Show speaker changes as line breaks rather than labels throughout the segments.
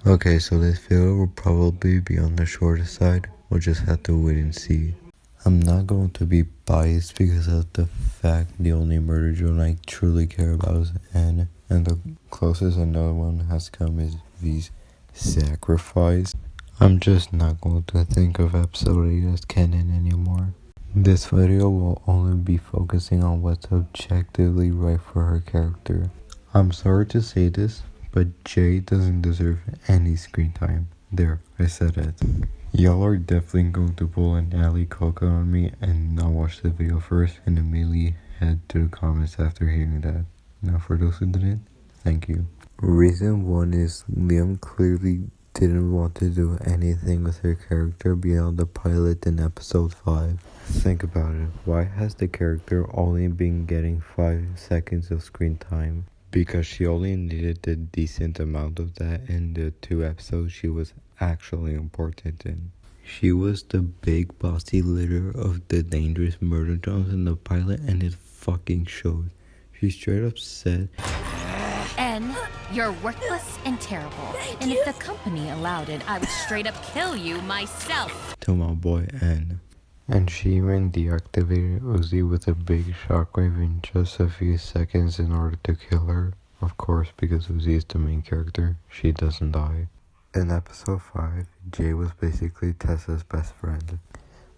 Okay, so this video will probably be on the shorter side. We'll just have to wait and see. I'm not going to be biased because of the fact the only murder drone I truly care about is N, and the closest another one has come is V's sacrifice. I'm just not going to think of episode 8 as canon anymore. This video will only be focusing on what's objectively right for her character. I'm sorry to say this, but Jay doesn't deserve any screen time. There, I said it. Y'all are definitely going to pull an alley coca on me and not watch the video first and immediately head to the comments after hearing that. Now for those who didn't, thank you. Reason 1 is Liam clearly didn't want to do anything with her character beyond the pilot in episode 5. Think about it, why has the character only been getting 5 seconds of screen time? Because she only needed a decent amount of that in the 2 episodes she was actually important in. She was the big bossy leader of the dangerous murder drones in the pilot, and it fucking showed. She straight up said,
N, you're worthless and terrible. And if the company allowed it, I would straight up kill you myself.
to my boy N. And she even deactivated Uzi with a big shockwave in just a few seconds in order to kill her. Of course, because Uzi is the main character, she doesn't die. In episode 5, Jay was basically Tessa's best friend.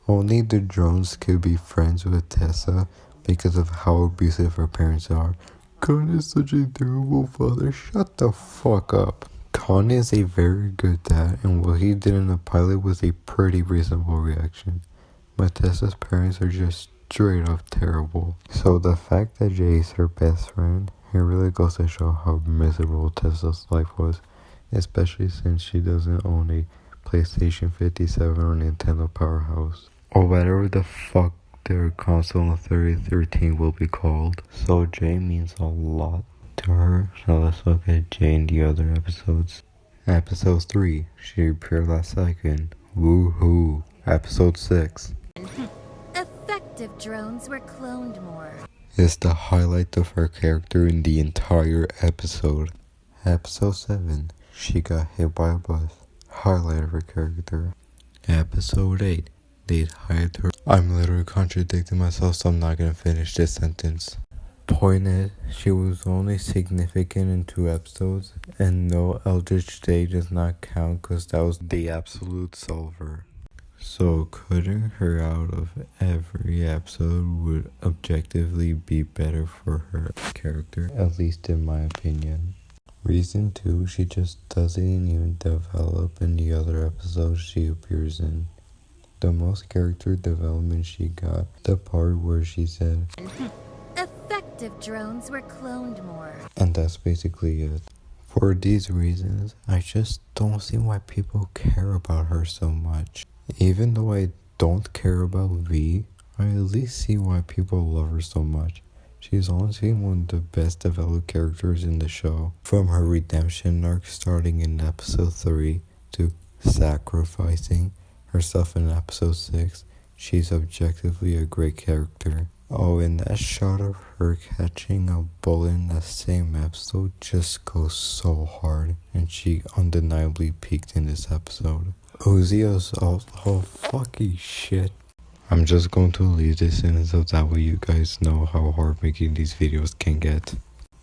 Only the drones could be friends with Tessa because of how abusive her parents are. Khan is such a terrible father. Shut the fuck up. Khan is a very good dad, and what he did in the pilot was a pretty reasonable reaction. But Tessa's parents are just straight up terrible. So the fact that Jay is her best friend, it really goes to show how miserable Tessa's life was, especially since she doesn't own a PlayStation 57 or Nintendo Powerhouse, or whatever the fuck their console in 3013 will be called. So Jay means a lot to her, so let's look at Jay in the other episodes. Episode 3, she appeared last second. Woohoo. Episode 6.
Effective drones were cloned more.
Is the highlight of her character in the entire episode. Episode 7, she got hit by a bus. Highlight of her character. Episode 8, they hired her. I'm literally contradicting myself, so I'm not gonna finish this sentence. Point is, she was only significant in 2 episodes, and no Eldritch Day does not count because that was the absolute solver. So cutting her out of every episode would objectively be better for her character, at least in my opinion. Reason 2, she just doesn't even develop in the other episodes she appears in. The most character development she got, the part where she said,
Effective drones were cloned more.
and that's basically it. For these reasons, I just don't see why people care about her so much. Even though I don't care about V, I at least see why people love her so much. She's honestly one of the best developed characters in the show. From her redemption arc starting in episode 3 to sacrificing herself in episode 6, she's objectively a great character. Oh, and that shot of her catching a bullet in that same episode just goes so hard, and she undeniably peaked in this episode. Uzi is also fucking shit. I'm just going to leave this in so that way you guys know how hard making these videos can get.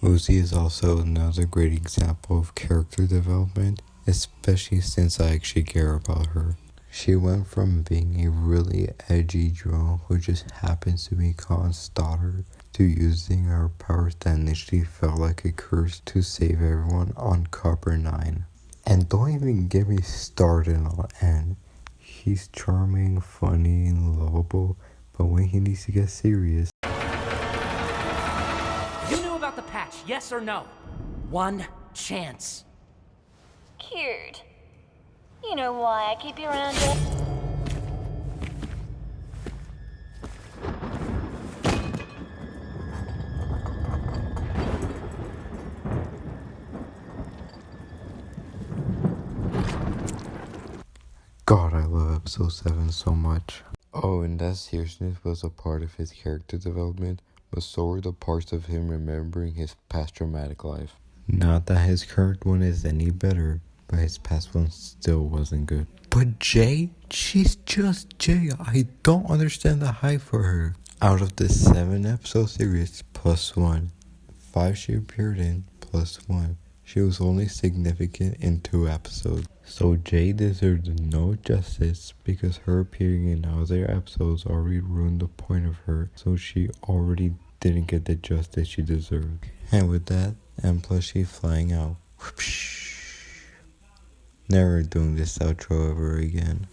Uzi is also another great example of character development, especially since I actually care about her. She went from being a really edgy drone who just happens to be Khan's daughter to using her powers that initially felt like a curse to save everyone on Copper 9. And don't even get me started on N. He's charming, funny, and lovable, but when he needs to get serious...
You knew about the patch, yes or no? One chance.
Cured. You know why I keep you around here?
God, I love episode 7 so much. Oh, and that seriousness was a part of his character development, but so were the parts of him remembering his past traumatic life. Not that his current one is any better, but his past one still wasn't good. But Jay, she's just Jay. I don't understand the hype for her. Out of the 7 episode series, +1. 5 she appeared in, +1. She was only significant in 2 episodes. So Jay deserved no justice because her appearing in other episodes already ruined the point of her. So she already didn't get the justice she deserved. And with that, and plus she flying out. Never doing this outro ever again.